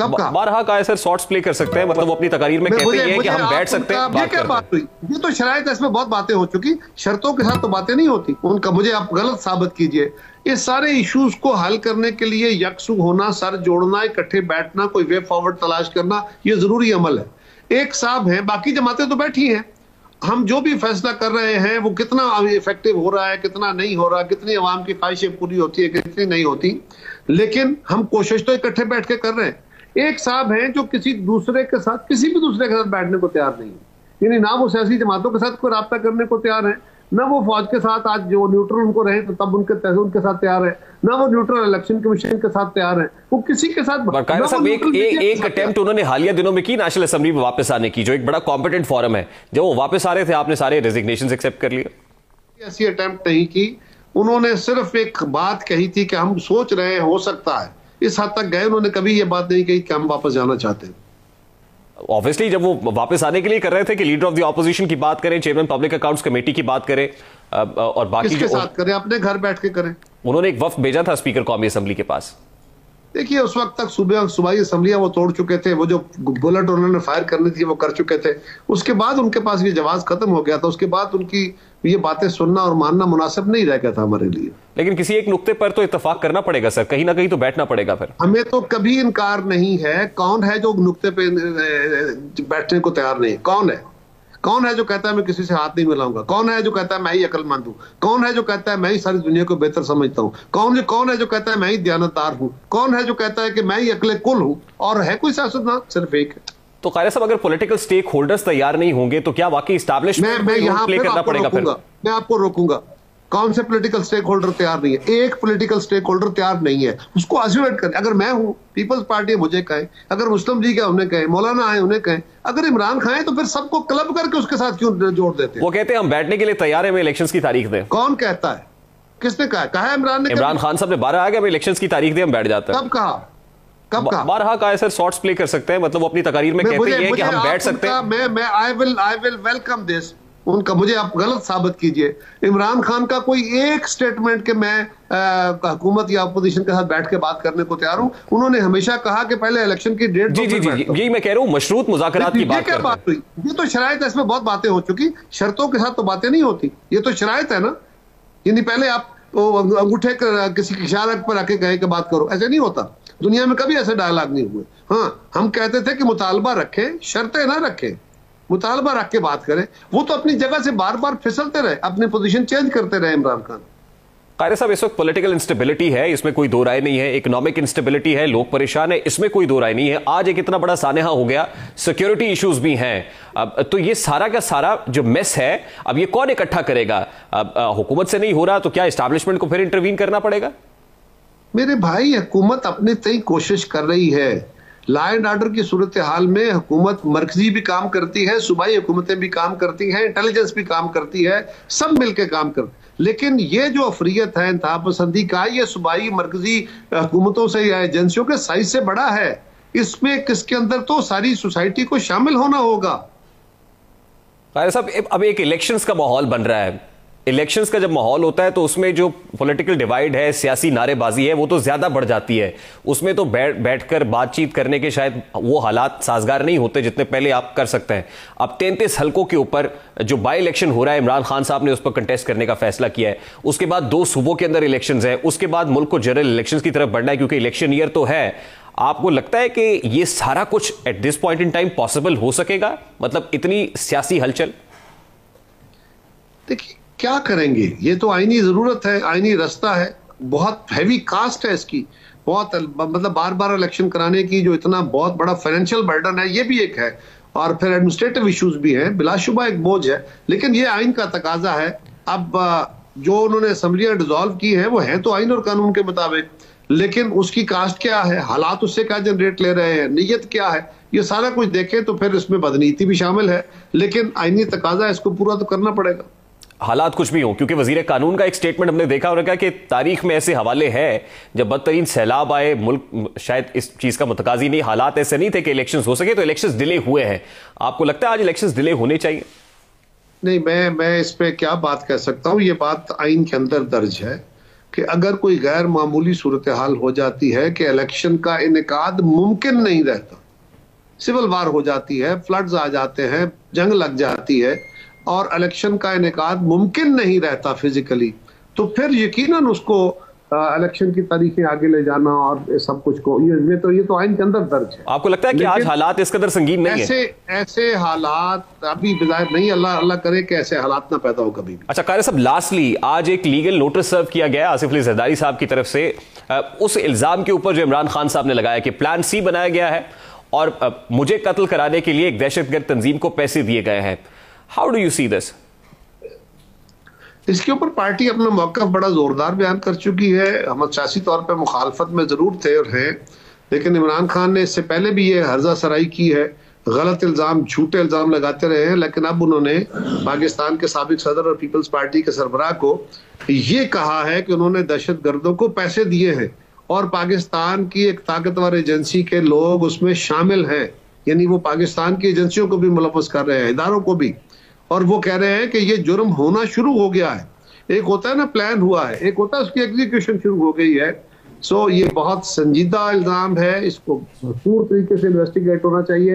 कब कहा? बारहा कहा है सर, शॉर्ट्स प्ले कर सकते हैं, मतलब वो अपनी तकरीर में कहते हैं कि हम बैठ सकते हैं। ये क्या बात हुई? ये तो शरायत है, इसमें बहुत बातें हो चुकी, शर्तों के साथ तो बातें नहीं होती उनका। मुझे आप गलत साबित कीजिए। ये सारे इश्यूज को हल करने के लिए यकसुख होना, सर जोड़ना, इकट्ठे बैठना, कोई वे फॉरवर्ड तलाश करना, ये जरूरी अमल है। एक साहब है, बाकी जमातें तो बैठी हैं। हम जो भी फैसला कर रहे हैं वो कितना इफेक्टिव हो रहा है, कितना नहीं हो रहा, कितनी अवाम की ख्वाहिशें पूरी होती है, कितनी नहीं होती, लेकिन हम कोशिश तो इकट्ठे बैठ के कर रहे हैं। एक साहब हैं जो किसी दूसरे के साथ, किसी भी दूसरे के साथ बैठने को तैयार नहीं है, यानी ना वो सियासी जमातों के साथ कोई राब्ता करने को तैयार है, ना वो फौज के साथ, आज जो न्यूट्रल उनको रहे तो तब उनके साथ तैयार है, ना वो न्यूट्रल इलेक्शन कमीशन के साथ तैयार है, वो किसी के साथ। एक अटेम्प्ट उन्होंने हालिया दिनों में की नेशनल असेंबली में वापस आने की, जो एक बड़ा कॉम्पिटेंट फोरम है, जब वो वापस आ रहे थे आपने सारे रेजिग्नेशन एक्सेप्ट कर लिए? ऐसी अटेम्प्ट नहीं की उन्होंने, सिर्फ एक बात कही थी कि हम सोच रहे हैं, हो सकता है, इस हद तक गए। उन्होंने कभी ये बात नहीं कही कि हम वापस जाना चाहते हैं। ऑब्वियसली जब वो वापस आने के लिए कर रहे थे कि लीडर ऑफ द ऑपोजिशन की बात करें, चेयरमैन पब्लिक अकाउंट्स कमेटी की बात करें, और बाकी किसके साथ करें? अपने घर बैठ के करें। उन्होंने एक वफ्द भेजा था स्पीकर कौमी असेंबली के पास। देखिए उस वक्त तक सूबाई असेंबलियां वो तोड़ चुके थे, वो जो बुलेट उन्होंने फायर करनी थी वो कर चुके थे। उसके बाद उनके पास ये जवाब खत्म हो गया था। उसके बाद उनकी ये बातें सुनना और मानना मुनासिब नहीं रह गया था हमारे लिए। लेकिन किसी एक नुक्ते पर तो इत्तेफाक करना पड़ेगा सर, कहीं ना कहीं तो बैठना पड़ेगा। फिर हमें तो कभी इनकार नहीं है। कौन है जो नुक्ते पे बैठने को तैयार नहीं? कौन है जो कहता है मैं किसी से हाथ नहीं मिलाऊंगा? कौन है जो कहता है मैं ही अक्लमंद हूं? कौन है जो कहता है मैं ही सारी दुनिया को बेहतर समझता हूं? कौन है जो कहता है मैं ही दयानतदार हूं? कौन है जो कहता है कि मैं ही अकले कुल हूं? और है कोई सियासतदान? सिर्फ एक है। तो कायरा साहब, अगर पॉलिटिकल स्टेक होल्डर्स तैयार नहीं होंगे तो क्या वाकई एस्टैब्लिशमेंट मैं यहाँ प्ले करना पड़ेगा? फिर मैं आपको रोकूंगा। कौन से पॉलिटिकल स्टेक होल्डर तैयार नहीं है? एक पॉलिटिकल स्टेक होल्डर तैयार नहीं है। उसको आइसोलेट करें। अगर मैं हूं, पीपल्स पार्टी मुझे कहे, अगर मुस्लिम लीग है उन्हें कहे, मौलाना है उन्हें कहे, अगर इमरान खान है तो फिर सबको क्लब करके उसके साथ क्यों जोड़ देते हैं? वो कहते हैं हम बैठने के लिए तैयार है, इलेक्शंस की तारीख दें। कौन कहता है? किसने कहा? कहा इमरान ने? इमरान खान साहब ने 12 आ गया इलेक्शंस की तारीख दे, हम बैठ जाते हैं। कब कहा? 12 कहा है सर, शॉर्ट्स प्ले कर सकते हैं, मतलब वो अपनी तकरीर में कहते हैं कि हम बैठ सकते हैं। मैं आई विल वेलकम दिस। उनका मुझे आप गलत साबित कीजिए। इमरान खान का कोई एक स्टेटमेंट कि मैं हुकूमत या अपोजिशन के साथ बैठ के बात करने को तैयार हूं। उन्होंने हमेशा कहा कि पहले इलेक्शन की डेट। जी यही मैं कह रहा हूं, मशरूत मुज़ाकरात की बात कर रहे हैं। ये तो शरायत है, इसमें बहुत बातें हो चुकी, शर्तों के साथ तो बातें नहीं होती। ये तो शरायत है ना, यानी पहले आप अंगूठे किसी की इशारे पर आके कहे कि बात करो, ऐसे नहीं होता। दुनिया में कभी ऐसे डायलॉग नहीं हुए। हाँ, हम कहते थे कि मुतालबा रखें, शर्तें ना रखें, मुतालबा रख के बात करें। वो तो अपनी जगह से बार बार फिसलते रहे, अपनी पोजीशन चेंज करते रहे इमरान खान। कायरा साहब, इस वक्त पॉलिटिकल इंस्टेबिलिटी है, इसमें कोई दो राय नहीं है। इकोनॉमिक इंस्टेबिलिटी है, लोग परेशान है, इसमें कोई दो राय नहीं है। आज एक इतना बड़ा सानेहा हो गया, सिक्योरिटी इश्यूज भी हैं। अब तो ये सारा का सारा जो मेस है, अब ये कौन इकट्ठा करेगा? अब हुकूमत से नहीं हो रहा तो क्या एस्टैब्लिशमेंट को फिर इंटरवीन करना पड़ेगा? मेरे भाई, हुकूमत अपनी तय कोशिश कर रही है। लॉ एंड ऑर्डर की सूरत हाल में हुकूमत मरकजी भी काम करती है, सूबाई हुकूमतें भी काम करती हैं, इंटेलिजेंस भी काम करती है, सब मिलकर काम करते। लेकिन ये जो अफरियत है इंतहा पसंदी का, ये सूबाई मरकजी हुकूमतों से या एजेंसियों के साइज से बड़ा है। इसमें किसके अंदर तो सारी सोसाइटी को शामिल होना होगा। साहब, अब एक इलेक्शंस का माहौल बन रहा है। इलेक्शंस का जब माहौल होता है तो उसमें जो पॉलिटिकल डिवाइड है, सियासी नारेबाजी है, वो तो ज्यादा बढ़ जाती है। उसमें तो बैठकर बातचीत करने के शायद वो हालात साजगार नहीं होते जितने पहले आप कर सकते हैं। अब 33 हलकों के ऊपर जो बाई इलेक्शन हो रहा है, इमरान खान साहब ने उस पर कंटेस्ट करने का फैसला किया है। उसके बाद 2 सूबों के अंदर इलेक्शंस है, उसके बाद मुल्क को जनरल इलेक्शन की तरफ बढ़ना है, क्योंकि इलेक्शन ईयर तो है। आपको लगता है कि ये सारा कुछ at this point in time possible हो सकेगा? मतलब इतनी सियासी हलचल। देखिए क्या करेंगे, ये तो आईनी जरूरत है, आईनी रास्ता है, बहुत हैवी कास्ट है इसकी, बहुत मतलब बार बार इलेक्शन कराने की जो इतना बहुत बड़ा फाइनेंशियल बर्डन है, ये भी एक है। और फिर एडमिनिस्ट्रेटिव इश्यूज भी हैं, बिलाशुबा एक बोझ है। लेकिन ये आइन का तकाजा है। अब जो उन्होंने असेंबलियां डिसॉल्व की हैं वो है तो आइन और कानून के मुताबिक, लेकिन उसकी कास्ट क्या है, हालात उससे क्या जनरेट ले रहे हैं, नीयत क्या है, ये सारा कुछ देखें तो फिर इसमें बदनीति भी शामिल है। लेकिन आईनी तकाजा इसको पूरा तो करना पड़ेगा, हालात कुछ भी हो। क्योंकि वजीर कानून का एक स्टेटमेंट हमने देखा और कहा कि तारीख में ऐसे हवाले हैं जब बदतरीन सैलाब आए, मुल्क शायद इस चीज का मुतकाजी नहीं, हालात ऐसे नहीं थे कि इलेक्शंस हो सके, तो इलेक्शंस डिले हुए हैं। आपको लगता है आज इलेक्शंस डिले होने चाहिए? नहीं, मैं इस पे क्या बात कह सकता हूं, ये बात आइन के अंदर दर्ज है। कि अगर कोई गैर मामूली सूरत हाल हो जाती है कि इलेक्शन का इनेकाद मुमकिन नहीं रहता, सिविल वार हो जाती है, फ्लड्स आ जाते हैं, जंग लग जाती है और इलेक्शन का इनेकाद मुमकिन नहीं रहता फिजिकली, तो फिर यकीनन उसको इलेक्शन की तारीखें आगे ले जाना और सब कुछ को ये तो आइन के अंदर दर्ज है। आपको लगता है कि आज हालात इस कदर संगीन नहीं है? ऐसे हालात अभी बिजाहिर नहीं, अल्लाह करे कि ऐसे हालात ना पैदा हो कभी भी। अच्छा कारी साहब, लास्टली आज एक लीगल नोटिस सर्व किया गया आसिफ अली जरदारी साहब की तरफ से उस इल्जाम के ऊपर जो इमरान खान साहब ने लगाया कि प्लान सी बनाया गया है और मुझे कत्ल कराने के लिए एक दहशतगर्द तंजीम को पैसे दिए गए हैं। How do you see this? इसके ऊपर पार्टी अपना मौक़िफ़ बड़ा जोरदार बयान कर चुकी है। हम सियासी तौर पर मुखालफत में जरूर थे और हैं, लेकिन इमरान खान ने इससे पहले भी ये हर्जा सराई की है, गलत इल्जाम, झूठे इल्जाम लगाते रहे हैं। लेकिन अब उन्होंने पाकिस्तान के साबिक सदर और पीपल्स पार्टी के सरबराह को ये कहा है कि उन्होंने दहशत गर्दों को पैसे दिए हैं और पाकिस्तान की एक ताकतवर एजेंसी के लोग उसमें शामिल हैं, यानी वो पाकिस्तान की एजेंसियों को भी मुलव्वस कर रहे हैं, इदारों को भी। और वो कह रहे हैं कि ये जुर्म होना शुरू हो गया है। एक होता है ना प्लान हुआ है, एक होता है उसकी एग्जीक्यूशन शुरू हो गई है। सो ये बहुत संजीदा इल्जाम है, इसको भरपूर तरीके से इन्वेस्टिगेट होना चाहिए।